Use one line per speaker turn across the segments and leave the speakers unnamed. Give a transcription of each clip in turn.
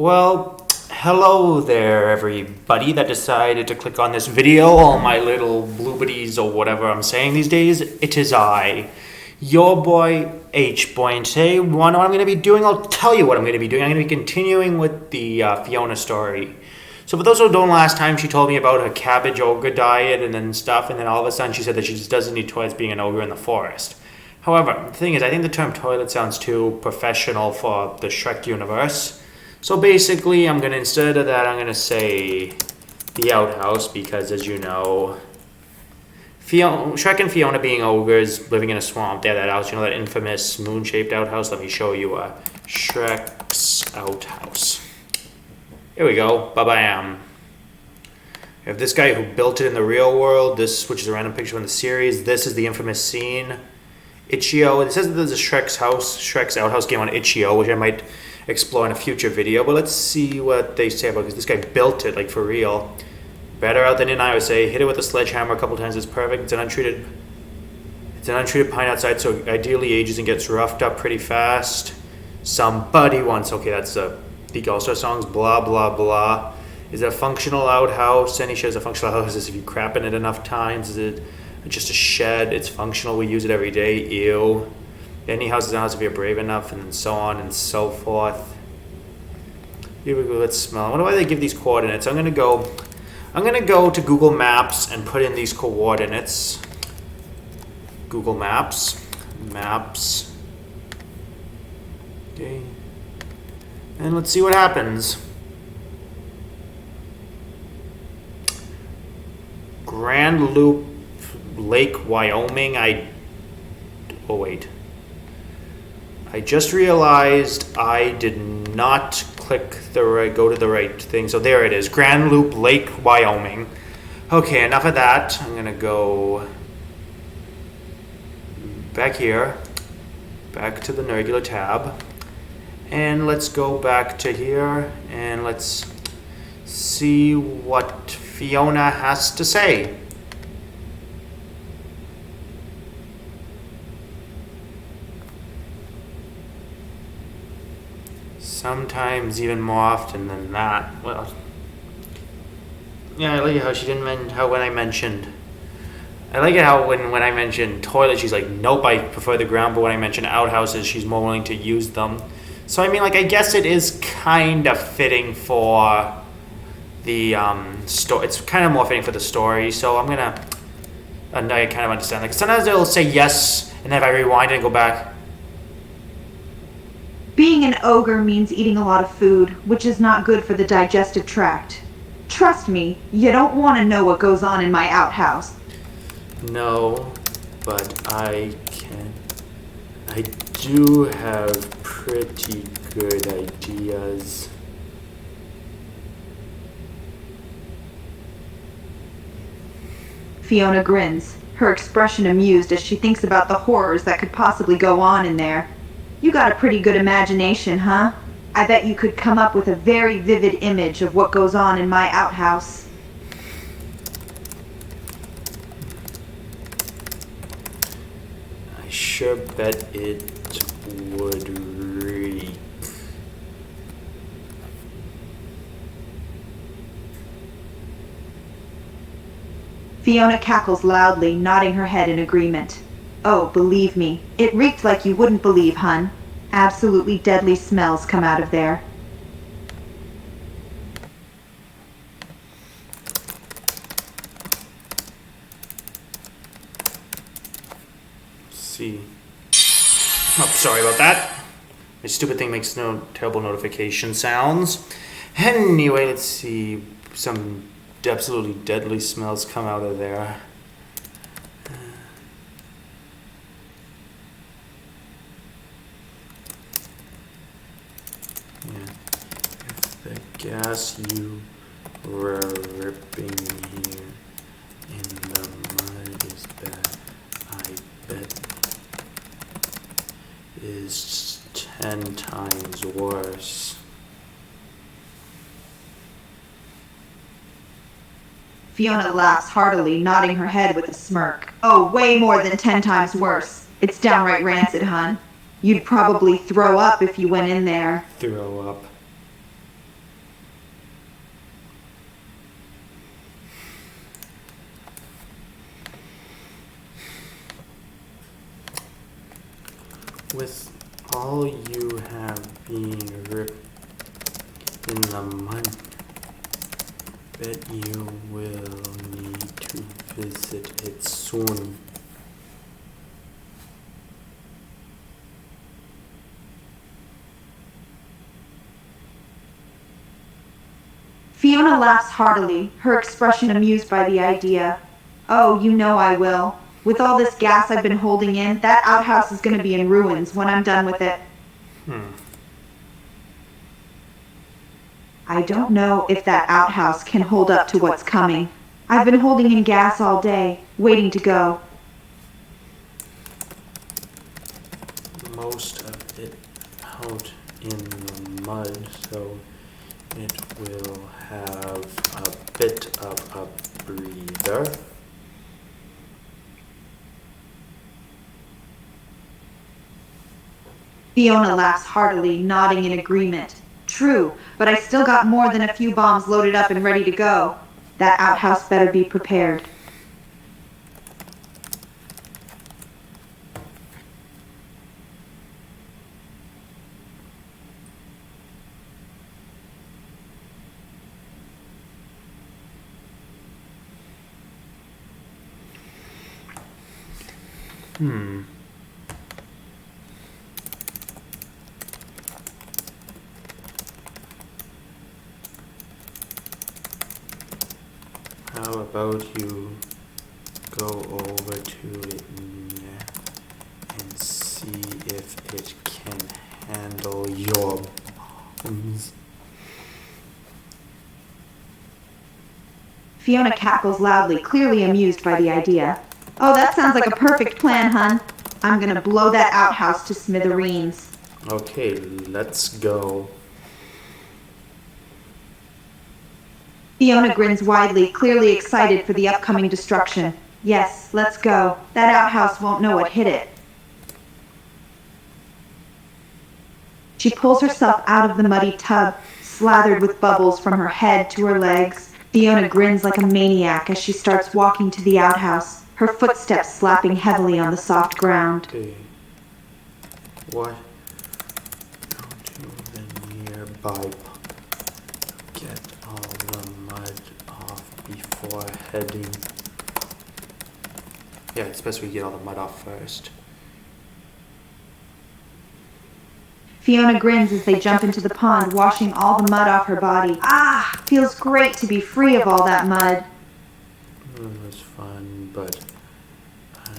Well, hello there, everybody that decided to click on this video. All my little bluebities or whatever I'm saying these days. It is I, your boy H-Boy, and today, what I'm going to be doing, I'll tell you what I'm going to be doing. I'm going to be continuing with the Fiona story. So for those who don't, last time she told me about her cabbage ogre diet and then stuff, and then all of a sudden she said that she just doesn't need toilets being an ogre in the forest. However, the thing is, I think the term toilet sounds too professional for the Shrek universe. So basically, instead of that, I'm going to say the outhouse, because as you know, Shrek and Fiona being ogres living in a swamp, they have that house, you know, that infamous moon-shaped outhouse. Let me show you Shrek's outhouse. Here we go, ba-bam. We have this guy who built it in the real world, this, which is a random picture from the series. This is the infamous scene. Itch.io, it says that there's a Shrek's outhouse game on Itch.io, which I might explore in a future video, but let's see what they say about it, because this guy built it, like, for real. Better out than in, I would say. Hit it with a sledgehammer a couple times, it's perfect. It's an untreated pine outside, so ideally ages and gets roughed up pretty fast. Somebody wants, okay, that's the All-Star songs, blah, blah, blah. Is it a functional outhouse? Any shares a functional outhouse is if you crap in it enough times. Is it just a shed? It's functional, we use it every day. Ew. Any house is a house if you're brave enough, and so on and so forth. Here we go, let's smell. I wonder why they give these coordinates. I'm gonna go to Google Maps and put in these coordinates. Google Maps. Okay. And let's see what happens. Grand Loop Lake, Wyoming. Oh wait. I just realized I did not go to the right thing. So there it is, Grand Loop Lake, Wyoming. Okay, enough of that. I'm gonna go back here, back to the regular tab, and let's go back to here, and let's see what Fiona has to say. Sometimes even more often than that. Well, yeah, I like it how she didn't mention when I mentioned toilets, she's like, nope, I prefer the ground, but when I mention outhouses, she's more willing to use them. So I mean, like, I guess it is kind of fitting for the story. It's kind of more fitting for the story. So I kind of understand. Like, sometimes it'll say yes, and then if I rewind and go back.
Being an ogre means eating a lot of food, which is not good for the digestive tract. Trust me, you don't want to know what goes on in my outhouse.
No, but I do have pretty good ideas.
Fiona grins, her expression amused as she thinks about the horrors that could possibly go on in there. You got a pretty good imagination, huh? I bet you could come up with a very vivid image of what goes on in my outhouse.
I sure bet it would reek.
Fiona cackles loudly, nodding her head in agreement. Oh, believe me, it reeked like you wouldn't believe, hun. Absolutely deadly smells come out of there.
See. Oh, sorry about that. My stupid thing makes no terrible notification sounds. Anyway, let's see. Some absolutely deadly smells come out of there. If the gas you were ripping here in the mud is bad, I bet is 10 times worse.
Fiona laughs heartily, nodding her head with a smirk. Oh, way more than 10 times worse. It's downright rancid, hun. You'd probably throw up if you went in there.
Throw up. With all you have being ripped in the mud, bet you will need to visit it soon.
Fiona laughs heartily, her expression amused by the idea. Oh, you know I will. With all this gas I've been holding in, that outhouse is going to be in ruins when I'm done with it. I don't know if that outhouse can hold up to what's coming. I've been holding in gas all day, waiting to go.
Most of it out in the mud, so it will have a bit of a breather.
Fiona laughs heartily, nodding in agreement. True, but I still got more than a few bombs loaded up and ready to go. That outhouse better be prepared.
How about you go over to it and see if it can handle your bombs?
Fiona cackles loudly, clearly amused by the idea. Oh, that sounds like a perfect plan, hun. I'm gonna blow that outhouse to smithereens.
Okay, let's go.
Fiona grins widely, clearly excited for the upcoming destruction. Yes, let's go. That outhouse won't know what hit it. She pulls herself out of the muddy tub, slathered with bubbles from her head to her legs. Fiona grins like a maniac as she starts walking to the outhouse, her footsteps slapping heavily on the soft ground.
Okay. What? Go to the nearby pump. Get all the mud off before heading. Yeah, it's best we get all the mud off first.
Fiona grins as they jump into the pond, washing all the mud off her body. Ah, feels great to be free of all that mud.
It was fun, but I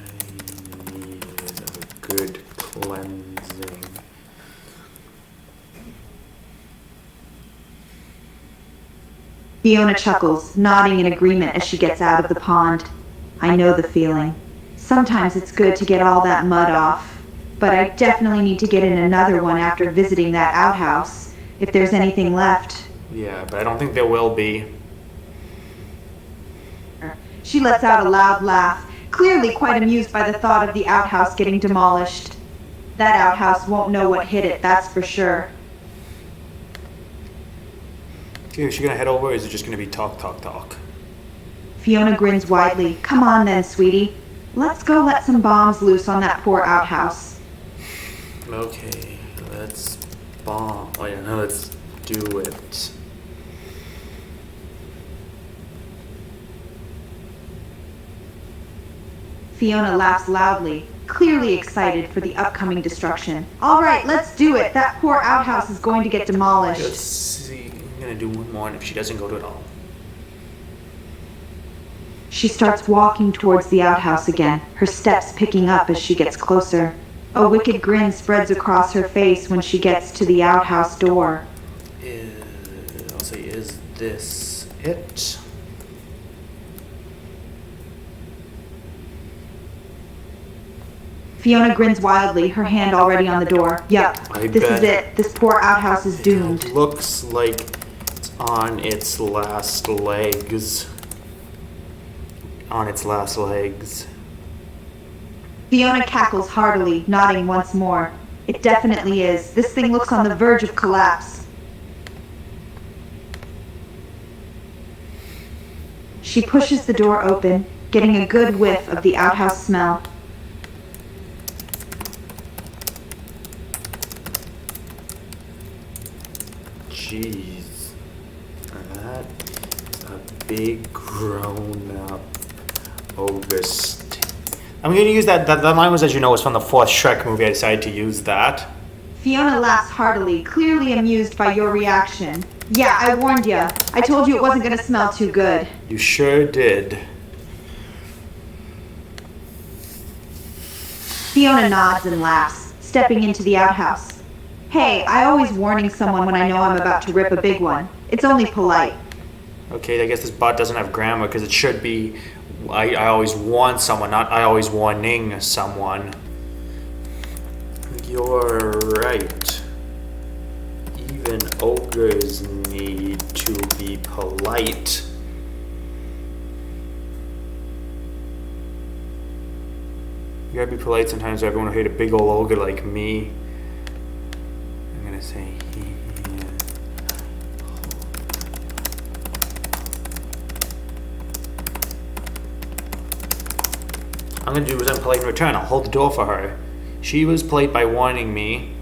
needed a good cleansing.
Fiona chuckles, nodding in agreement as she gets out of the pond. I know the feeling. Sometimes it's good to get all that mud off. But I definitely need to get in another one after visiting that outhouse, if there's anything left.
Yeah, but I don't think there will be.
She lets out a loud laugh, clearly quite amused by the thought of the outhouse getting demolished. That outhouse won't know what hit it, that's for sure.
Okay, is she gonna head over or is it just gonna be talk, talk, talk?
Fiona grins widely. Come on then, sweetie. Let's go let some bombs loose on that poor outhouse.
Okay, let's bomb. Oh yeah, now let's do it.
Fiona laughs loudly, clearly excited for the upcoming destruction. All right, let's do it. That poor outhouse is going to get demolished.
Let's see. I'm gonna do one more, and if she doesn't go to it all.
She starts walking towards the outhouse again, her steps picking up as she gets closer. A wicked grin spreads across her face when she gets to the outhouse door.
I'll say, is this it?
Fiona grins wildly, her hand already on the door. Yup, this is it. This poor outhouse is doomed.
It looks like it's on its last legs. On its last legs.
Fiona cackles heartily, nodding once more. It definitely is. This thing looks on the verge of collapse. She pushes the door open, getting a good whiff of the outhouse smell.
Jeez. That's a big grown-up August. I'm gonna use that line was, as you know, was from the 4th Shrek movie. I decided to use that.
Fiona laughs heartily, clearly amused by your reaction. Yeah, I warned you. I told you it wasn't gonna smell too good.
You sure did.
Fiona nods and laughs, stepping into the outhouse. Hey, I always warning someone when I know I'm about to rip a big one. It's only polite.
Okay, I guess this bot doesn't have grammar because it should be I always warn someone, not I always warning someone. You're right. Even ogres need to be polite. You gotta be polite sometimes or everyone will hate a big old ogre like me. I'm gonna say I'm gonna do was polite in return. I'll hold the door for her. She was polite by warning me.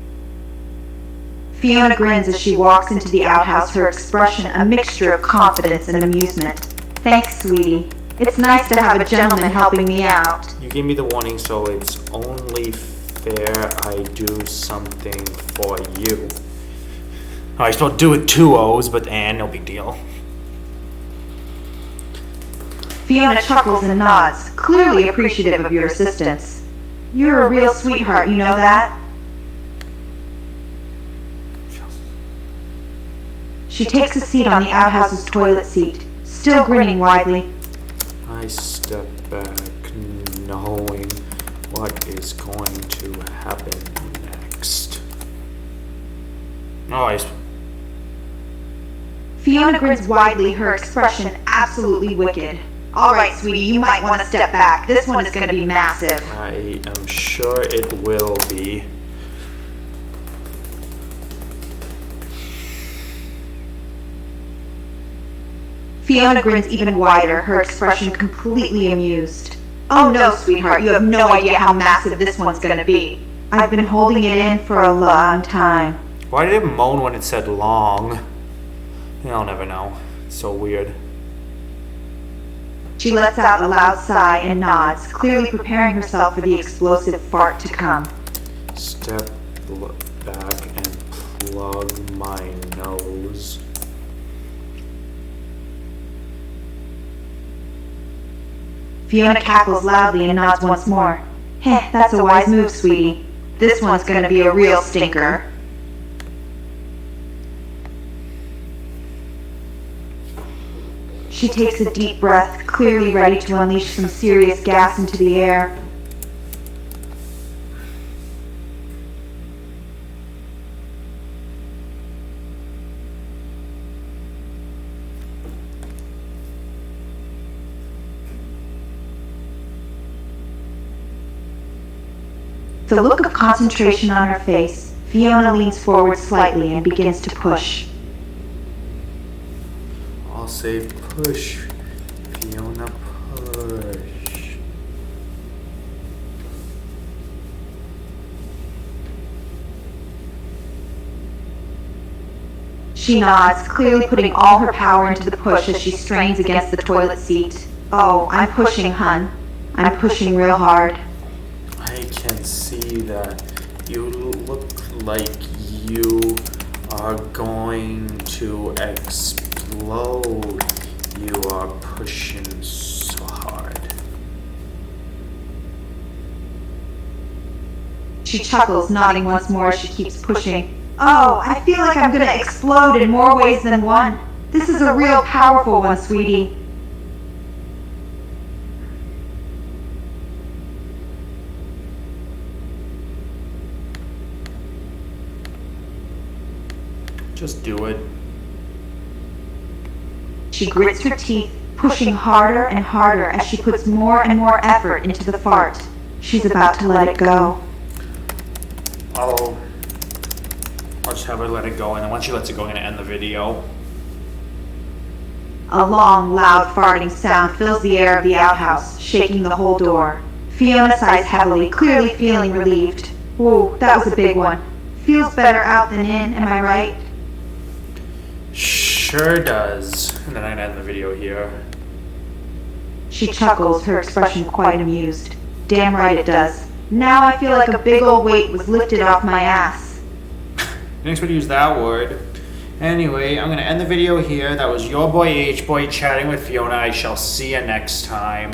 Fiona grins as she walks into the outhouse, her expression a mixture of confidence and amusement. Thanks, sweetie. It's nice to have a gentleman helping me out.
You gave me the warning, so it's only fair I do something for you. I still do it 2 O's, but no big deal.
Fiona chuckles and nods, clearly appreciative of your assistance. You're a real sweetheart, you know that? She takes a seat on the outhouse's toilet seat, still grinning widely.
I step back, knowing what is going to happen next. Oh,
Fiona grins widely, her expression absolutely wicked. All right, sweetie, you might want to step back. This one is going to be massive.
I am sure it will be.
Fiona grins even wider, her expression completely amused. Oh no, sweetheart, you have no idea how massive this one's going to be. I've been holding it in for a long time.
Why did it moan when it said long? I'll never know. It's so weird.
She lets out a loud sigh and nods, clearly preparing herself for the explosive fart to come.
Step back and plug my nose.
Fiona cackles loudly and nods once more. Heh, that's a wise move, sweetie. This one's going to be a real stinker. She takes a deep breath, clearly ready to unleash some serious gas into the air. The look of concentration on her face, Fiona leans forward slightly and begins to push.
I'll say push, Fiona, push.
She nods, clearly putting all her power into the push as she strains against the toilet seat. Oh, I'm pushing, hun. I'm pushing real hard.
I can see that. You look like you are going to explode. You are pushing so hard.
She chuckles, nodding once more as she keeps pushing. Oh, I feel like I'm gonna explode in more ways than one. This is a real powerful one, sweetie.
Just do it.
She grits her teeth, pushing harder and harder as she puts more and more effort into the fart. She's about to let it go.
I'll just have her let it go, and then once she lets it go, I'm gonna end the video.
A long, loud farting sound fills the air of the outhouse, shaking the whole door. Fiona sighs heavily, clearly feeling relieved. Whoa, that was a big one. Feels better out than in, am I right?
sure does. And then I end the video here.
She chuckles, her expression quite amused. Damn right it does. Now I feel like a big old weight was lifted off my ass.
Thanks for use that word. Anyway, I'm gonna end the video here. That was your boy H-Boy chatting with Fiona. I shall see you next time.